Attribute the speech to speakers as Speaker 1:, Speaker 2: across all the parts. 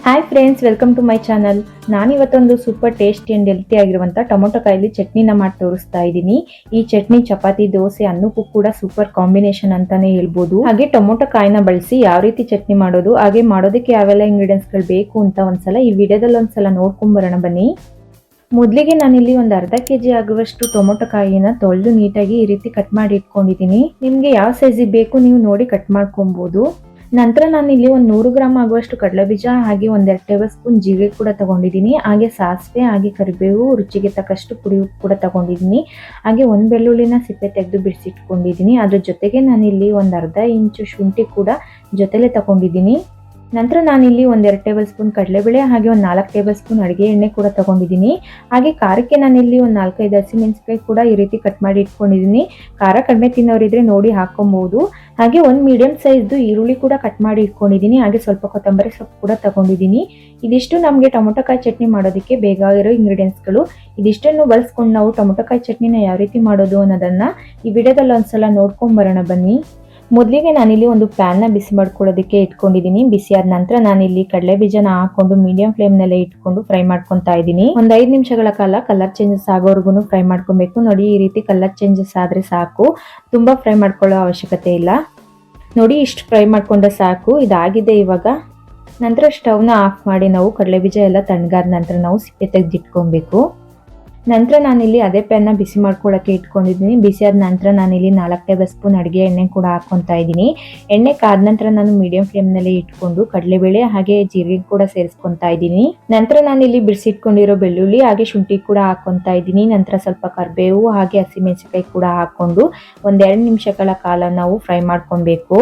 Speaker 1: Hi friends, welcome to my channel. ನಾನಿವತ್ತೊಂದು super tasty and healthy ಆಗಿರುವಂಥ tomato ಕಾಯಲ್ಲಿ ಚಟ್ನಿನ ಮಾಡಿ ತೋರಿಸ್ತಾ ಇದ್ದೀನಿ. ಈ ಚಟ್ನಿ ಚಪಾತಿ, ದೋಸೆ, ಅನ್ನಕ್ಕೂ ಕೂಡ ಸೂಪರ್ ಕಾಂಬಿನೇಷನ್ ಅಂತಾನೆ ಹೇಳ್ಬೋದು. ಹಾಗೆ ಟೊಮೊಟೊ ಕಾಯಿನ ಬಳಸಿ ಯಾವ ರೀತಿ ಚಟ್ನಿ ಮಾಡೋದು, ಹಾಗೆ ಮಾಡೋದಕ್ಕೆ ಯಾವೆಲ್ಲ ಇಂಗ್ರೀಡಿಯೆಂಟ್ಸ್ಗಳು ಬೇಕು ಅಂತ ಒಂದ್ಸಲ ಈ ವಿಡಿಯೋದಲ್ಲಿ ಒಂದ್ಸಲ ನೋಡ್ಕೊಂಬರೋಣ ಬನ್ನಿ. ಮೊದಲಿಗೆ ನಾನಿಲ್ಲಿ ಒಂದು ಅರ್ಧ ಕೆಜಿ ಆಗುವಷ್ಟು ಟೊಮೊಟೊ ಕಾಯಿನ ತೊಳೆದು ನೀಟಾಗಿ ಈ ರೀತಿ ಕಟ್ ಮಾಡಿ ಇಟ್ಕೊಂಡಿದ್ದೀನಿ. ನಿಮಗೆ ಯಾವ ಸೈಜಿಗೆ ಬೇಕು ನೀವು ನೋಡಿ ಕಟ್ ಮಾಡ್ಕೊಬಹುದು. ನಂತರ ನಾನಿಲ್ಲಿ ಒಂದು 100 ಗ್ರಾಮ್ ಆಗುವಷ್ಟು ಕಡಲೆಬೀಜ ಹಾಗೆ 1-2 ಟೇಬಲ್ ಸ್ಪೂನ್ ಜೀರಿಗೆ ಕೂಡ ತಗೊಂಡಿದ್ದೀನಿ. ಹಾಗೆ ಸಾಸಿವೆ ಹಾಗೆ ಕರಿಬೇವು, ರುಚಿಗೆ ತಕ್ಕಷ್ಟು ಪುಡಿ ಕೂಡ ತಗೊಂಡಿದ್ದೀನಿ. ಹಾಗೆ ಒಂದು ಬೆಳ್ಳುಳ್ಳಿನ ಸಿಪ್ಪೆ ತೆಗೆದು ಬಿಡಿಸಿಟ್ಕೊಂಡಿದ್ದೀನಿ. ಅದ್ರ ಜೊತೆಗೆ ನಾನಿಲ್ಲಿ ಒಂದು ಅರ್ಧ ಇಂಚು ಶುಂಠಿ ಕೂಡ ಜೊತೆಲೆ ತಗೊಂಡಿದ್ದೀನಿ. ನಂತರ ನಾನಿಲ್ಲಿ 1-2 ಟೇಬಲ್ ಸ್ಪೂನ್ ಕಡಲೆಬೇಳೆ ಹಾಗೆ ಒಂದು 4 ಟೇಬಲ್ ಸ್ಪೂನ್ ಅಡುಗೆ ಎಣ್ಣೆ ಕೂಡ ತಗೊಂಡಿದ್ದೀನಿ. ಹಾಗೆ ಖಾರಕ್ಕೆ ನಾನಿಲ್ಲಿ ಒಂದು 4-5 ಹಸಿಮೆಣಸಿನಕಾಯಿ ಕೂಡ ಈ ರೀತಿ ಕಟ್ ಮಾಡಿ ಇಟ್ಕೊಂಡಿದ್ದೀನಿ. ಖಾರ ಕಡಿಮೆ ತಿನ್ನೋರಿದ್ರೆ ನೋಡಿ ಹಾಕೊಬಹುದು. ಹಾಗೆ ಒಂದು ಮೀಡಿಯಂ ಸೈಜ್ದು ಈರುಳ್ಳಿ ಕೂಡ ಕಟ್ ಮಾಡಿ ಇಟ್ಕೊಂಡಿದ್ದೀನಿ. ಹಾಗೆ ಸ್ವಲ್ಪ ಕೊತ್ತಂಬರಿ ಸೊಪ್ಪು ಕೂಡ ತಗೊಂಡಿದ್ದೀನಿ. ಇದಿಷ್ಟು ನಮಗೆ ಟೊಮೊಟೊ ಕಾಯಿ ಚಟ್ನಿ ಮಾಡೋದಕ್ಕೆ ಬೇಕಾಗಿರೋ ಇಂಗ್ರೀಡಿಯೆಂಟ್ಸ್ಗಳು. ಇದಿಷ್ಟನ್ನು ಬಳಸ್ಕೊಂಡು ನಾವು ಟೊಮೊಟೊ ಕಾಯಿ ಚಟ್ನಿನ ಯಾವ ರೀತಿ ಮಾಡೋದು ಅನ್ನೋದನ್ನ ಈ ವಿಡಿಯೋದಲ್ಲಿ ಒಂದ್ಸಲ ನೋಡ್ಕೊಂಡ್ ಬರೋಣ ಬನ್ನಿ. ಮೊದಲಿಗೆ ನಾನಿಲ್ಲಿ ಒಂದು ಪ್ಯಾನ್ನ ಬಿಸಿ ಮಾಡ್ಕೊಳ್ಳೋದಕ್ಕೆ ಇಟ್ಕೊಂಡಿದ್ದೀನಿ. ಬಿಸಿ ಆದ ನಂತರ ನಾನಿಲ್ಲಿ ಕಡಲೆ ಬೀಜನ ಹಾಕೊಂಡು ಮೀಡಿಯಂ ಫ್ಲೇಮ್ನಲ್ಲೇ ಇಟ್ಕೊಂಡು ಫ್ರೈ ಮಾಡ್ಕೊತಾ ಇದ್ದೀನಿ. ಒಂದು 5 ನಿಮಿಷಗಳ ಕಾಲ ಕಲರ್ ಚೇಂಜಸ್ ಆಗೋವರೆಗೂ ಫ್ರೈ ಮಾಡ್ಕೊಬೇಕು. ನೋಡಿ, ಈ ರೀತಿ ಕಲರ್ ಚೇಂಜಸ್ ಆದ್ರೆ ಸಾಕು, ತುಂಬಾ ಫ್ರೈ ಮಾಡ್ಕೊಳ್ಳೋ ಅವಶ್ಯಕತೆ ಇಲ್ಲ. ನೋಡಿ, ಇಷ್ಟು ಫ್ರೈ ಮಾಡ್ಕೊಂಡ್ರೆ ಸಾಕು. ಇದಾಗಿದೆ ಇವಾಗ. ನಂತರ ಸ್ಟವ್ನ ಆಫ್ ಮಾಡಿ ನಾವು ಕಡಲೆ ಬೀಜ ಎಲ್ಲ ತಣ್ಣಗಾದ ನಂತರ ನಾವು ಸಿಪ್ಪೆ ತೆಗೆದಿಟ್ಕೊಬೇಕು. ನಂತರ ನಾನಿಲ್ಲಿ ಅದೇ ಪ್ಯಾನ್ನ ಬಿಸಿ ಮಾಡ್ಕೊಳ್ಳೋಕ್ಕೆ ಇಟ್ಕೊಂಡಿದ್ದೀನಿ. ಬಿಸಿ ಆದ ನಂತರ ನಾನಿಲ್ಲಿ 4 ಟೇಬಲ್ ಸ್ಪೂನ್ ಅಡುಗೆ ಎಣ್ಣೆ ಕೂಡ ಹಾಕ್ಕೊತಾ ಇದ್ದೀನಿ. ಎಣ್ಣೆ ಕಾದ ನಂತರ ನಾನು ಮೀಡಿಯಂ ಫ್ಲೇಮ್ನಲ್ಲಿ ಇಟ್ಕೊಂಡು ಕಡಲೆಬೇಳೆ ಹಾಗೆ ಜೀರಿಗೆ ಕೂಡ ಸೇರಿಸ್ಕೊತಾ ಇದ್ದೀನಿ. ನಂತರ ನಾನಿಲ್ಲಿ ಬಿಡಿಸಿಟ್ಕೊಂಡಿರೋ ಬೆಳ್ಳುಳ್ಳಿ ಹಾಗೆ ಶುಂಠಿ ಕೂಡ ಹಾಕ್ಕೊತಾ ಇದ್ದೀನಿ. ನಂತರ ಸ್ವಲ್ಪ ಕರಿಬೇವು ಹಾಗೆ ಹಸಿಮೆಣಸಿನಕಾಯಿ ಕೂಡ ಹಾಕ್ಕೊಂಡು 1-2 ನಿಮಿಷಗಳ ಕಾಲ ನಾವು ಫ್ರೈ ಮಾಡ್ಕೊಬೇಕು.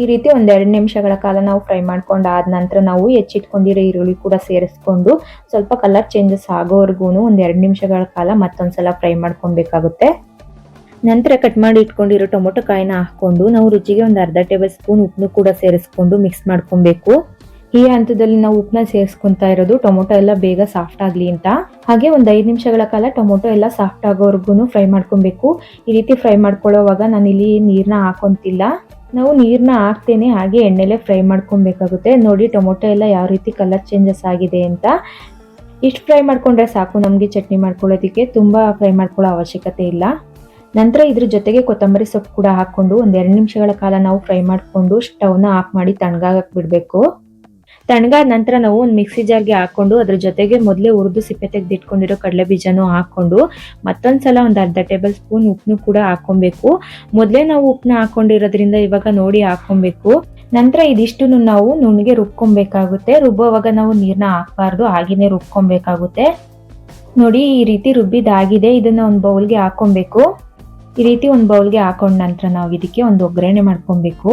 Speaker 1: ಈ ರೀತಿ 1-2 ನಿಮಿಷಗಳ ಕಾಲ ನಾವು ಫ್ರೈ ಮಾಡ್ಕೊಂಡು ಆದ ನಂತರ ನಾವು ಹೆಚ್ಚಿಟ್ಕೊಂಡಿರೋ ಈರುಳ್ಳಿ ಕೂಡ ಸೇರಿಸ್ಕೊಂಡು ಸ್ವಲ್ಪ ಕಲರ್ ಚೇಂಜಸ್ ಆಗೋವರೆಗೂ 1-2 ನಿಮಿಷಗಳ ಕಾಲ ಮತ್ತೊಂದ್ಸಲ ಫ್ರೈ ಮಾಡ್ಕೊಬೇಕಾಗುತ್ತೆ. ನಂತರ ಕಟ್ ಮಾಡಿ ಇಟ್ಕೊಂಡಿರೋ ಟೊಮೊಟೊ ಕಾಯಿನ ಹಾಕೊಂಡು ನಾವು ರುಚಿಗೆ ಒಂದು ಅರ್ಧ ಟೇಬಲ್ ಸ್ಪೂನ್ ಉಪ್ಪನ್ನು ಕೂಡ ಸೇರಿಸ್ಕೊಂಡು ಮಿಕ್ಸ್ ಮಾಡ್ಕೊಬೇಕು. ಈ ಹಂತದಲ್ಲಿ ನಾವು ಉಪ್ಪನ್ನ ಸೇರಿಸ್ಕೊಂತಾ ಇರೋದು ಟೊಮೊಟೊ ಎಲ್ಲ ಬೇಗ ಸಾಫ್ಟ್ ಆಗಲಿ ಅಂತ. ಹಾಗೆ ಒಂದು 5 ನಿಮಿಷಗಳ ಕಾಲ ಟೊಮೊಟೊ ಎಲ್ಲ ಸಾಫ್ಟ್ ಆಗೋವರೆಗೂ ಫ್ರೈ ಮಾಡ್ಕೊಬೇಕು. ಈ ರೀತಿ ಫ್ರೈ ಮಾಡ್ಕೊಳ್ಳೋವಾಗ ನಾನಿಲ್ಲಿ ನೀರನ್ನ ಹಾಕೊಂತಿಲ್ಲ, ನಾವು ನೀರನ್ನ ಹಾಕ್ತೇನೆ ಹಾಗೆ ಎಣ್ಣೆಲೆ ಫ್ರೈ ಮಾಡ್ಕೊಬೇಕಾಗುತ್ತೆ. ನೋಡಿ, ಟೊಮೊಟೊ ಎಲ್ಲ ಯಾವ ರೀತಿ ಕಲರ್ ಚೇಂಜಸ್ ಆಗಿದೆ ಅಂತ. ಇಷ್ಟು ಫ್ರೈ ಮಾಡ್ಕೊಂಡ್ರೆ ಸಾಕು ನಮಗೆ ಚಟ್ನಿ ಮಾಡ್ಕೊಳ್ಳೋದಕ್ಕೆ, ತುಂಬಾ ಫ್ರೈ ಮಾಡ್ಕೊಳ್ಳೋ ಅವಶ್ಯಕತೆ ಇಲ್ಲ. ನಂತರ ಇದ್ರ ಜೊತೆಗೆ ಕೊತ್ತಂಬರಿ ಸೊಪ್ಪು ಕೂಡ ಹಾಕೊಂಡು 1-2 ನಿಮಿಷಗಳ ಕಾಲ ನಾವು ಫ್ರೈ ಮಾಡಿಕೊಂಡು ಸ್ಟವ್ನ ಆಫ್ ಮಾಡಿ ತಣ್ಣಗಾಗಕ್ಕೆ ಬಿಡಬೇಕು. ತಣ್ಣಗಾದ ನಂತರ ನಾವು ಒಂದು ಮಿಕ್ಸಿ ಜಾರ್ಗೆ ಹಾಕೊಂಡು ಅದ್ರ ಜೊತೆಗೆ ಮೊದಲೇ ಹುರಿದು ಸಿಪ್ಪೆ ತೆಗೆದಿಟ್ಕೊಂಡಿರೋ ಕಡಲೆ ಬೀಜನೂ ಹಾಕೊಂಡು ಮತ್ತೊಂದ್ಸಲ ಒಂದು ಅರ್ಧ ಟೇಬಲ್ ಸ್ಪೂನ್ ಉಪ್ಪನ್ನು ಕೂಡ ಹಾಕೊಬೇಕು. ಮೊದಲೇ ನಾವು ಉಪ್ಪನ್ನ ಹಾಕೊಂಡಿರೋದ್ರಿಂದ ಇವಾಗ ನೋಡಿ ಹಾಕೊಬೇಕು. ನಂತರ ಇದಿಷ್ಟನ್ನು ನಾವು ನುಣ್ಣಗೆ ರುಬ್ಕೊಬೇಕಾಗುತ್ತೆ. ರುಬ್ಬುವಾಗ ನಾವು ನೀರನ್ನ ಹಾಕಬಾರ್ದು, ಹಾಗೇನೆ ರುಬ್ಕೊಬೇಕಾಗುತ್ತೆ. ನೋಡಿ, ಈ ರೀತಿ ರುಬ್ಬಿದಾಗಿದೆ. ಇದನ್ನ ಒಂದು ಬೌಲ್ಗೆ ಹಾಕೊಬೇಕು. ಈ ರೀತಿ ಒಂದು ಬೌಲ್ಗೆ ಹಾಕೊಂಡ ನಂತರ ನಾವು ಇದಕ್ಕೆ ಒಂದು ಒಗ್ಗರಣೆ ಮಾಡ್ಕೊಬೇಕು.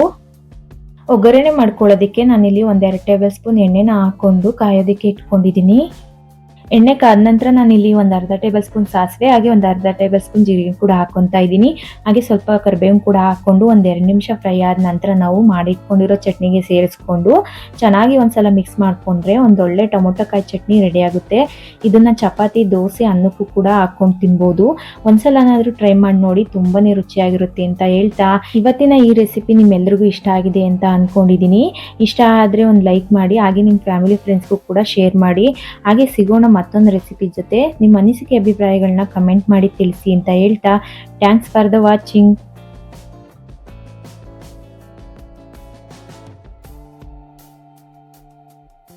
Speaker 1: ಒಗ್ಗರಣೆ ಮಾಡ್ಕೊಳ್ಳೋದಕ್ಕೆ ನಾನಿಲ್ಲಿ 1-2 ಟೇಬಲ್ ಸ್ಪೂನ್ ಎಣ್ಣೆನ ಹಾಕೊಂಡು ಕಾಯೋದಕ್ಕೆ ಇಟ್ಕೊಂಡಿದ್ದೀನಿ. ಎಣ್ಣೆ ಕಾದ ನಂತರ ನಾನಿಲ್ಲಿ ಒಂದು ಅರ್ಧ ಟೇಬಲ್ ಸ್ಪೂನ್ ಸಾಸಿವೆ ಹಾಗೆ ಒಂದು ಅರ್ಧ ಟೇಬಲ್ ಸ್ಪೂನ್ ಜೀರಿಗೆ ಕೂಡ ಹಾಕೊತಾ ಇದ್ದೀನಿ. ಹಾಗೆ ಸ್ವಲ್ಪ ಕರಿಬೇವು ಕೂಡ ಹಾಕೊಂಡು 1-2 ನಿಮಿಷ ಫ್ರೈ ಆದ ನಂತರ ನಾವು ಮಾಡಿಟ್ಕೊಂಡಿರೋ ಚಟ್ನಿಗೆ ಸೇರಿಸ್ಕೊಂಡು ಚೆನ್ನಾಗಿ ಒಂದ್ಸಲ ಮಿಕ್ಸ್ ಮಾಡ್ಕೊಂಡ್ರೆ ಒಂದೊಳ್ಳೆ ಟೊಮೊಟೊ ಕಾಯಿ ಚಟ್ನಿ ರೆಡಿ ಆಗುತ್ತೆ. ಇದನ್ನ ಚಪಾತಿ, ದೋಸೆ, ಅನ್ನಕ್ಕೂ ಕೂಡ ಹಾಕೊಂಡು ತಿನ್ಬೋದು. ಒಂದ್ಸಲನಾದ್ರೂ ಟ್ರೈ ಮಾಡಿ ನೋಡಿ, ತುಂಬಾನೇ ರುಚಿಯಾಗಿರುತ್ತೆ ಅಂತ ಹೇಳ್ತಾ ಇವತ್ತಿನ ಈ ರೆಸಿಪಿ ನಿಮ್ಮೆಲ್ಲರಿಗೂ ಇಷ್ಟ ಆಗಿದೆ ಅಂತ ಅನ್ಕೊಂಡಿದ್ದೀನಿ. ಇಷ್ಟ ಆದ್ರೆ ಒಂದು ಲೈಕ್ ಮಾಡಿ, ಹಾಗೆ ನಿಮ್ಮ ಫ್ಯಾಮಿಲಿ ಫ್ರೆಂಡ್ಸ್ಗೂ ಕೂಡ ಶೇರ್ ಮಾಡಿ. ಹಾಗೆ ಸಿಗೋಣ ಮತ್ತೊಂದು ರೆಸಿಪಿ ಜೊತೆ. ನಿಮ್ಮ ಅನಿಸಿಕೆ ಅಭಿಪ್ರಾಯಗಳನ್ನ ಕಮೆಂಟ್ ಮಾಡಿ ತಿಳಿಸಿ ಅಂತ ಹೇಳ್ತಾ ಥ್ಯಾಂಕ್ಸ್ ಫಾರ್ ದ ವಾಚಿಂಗ್.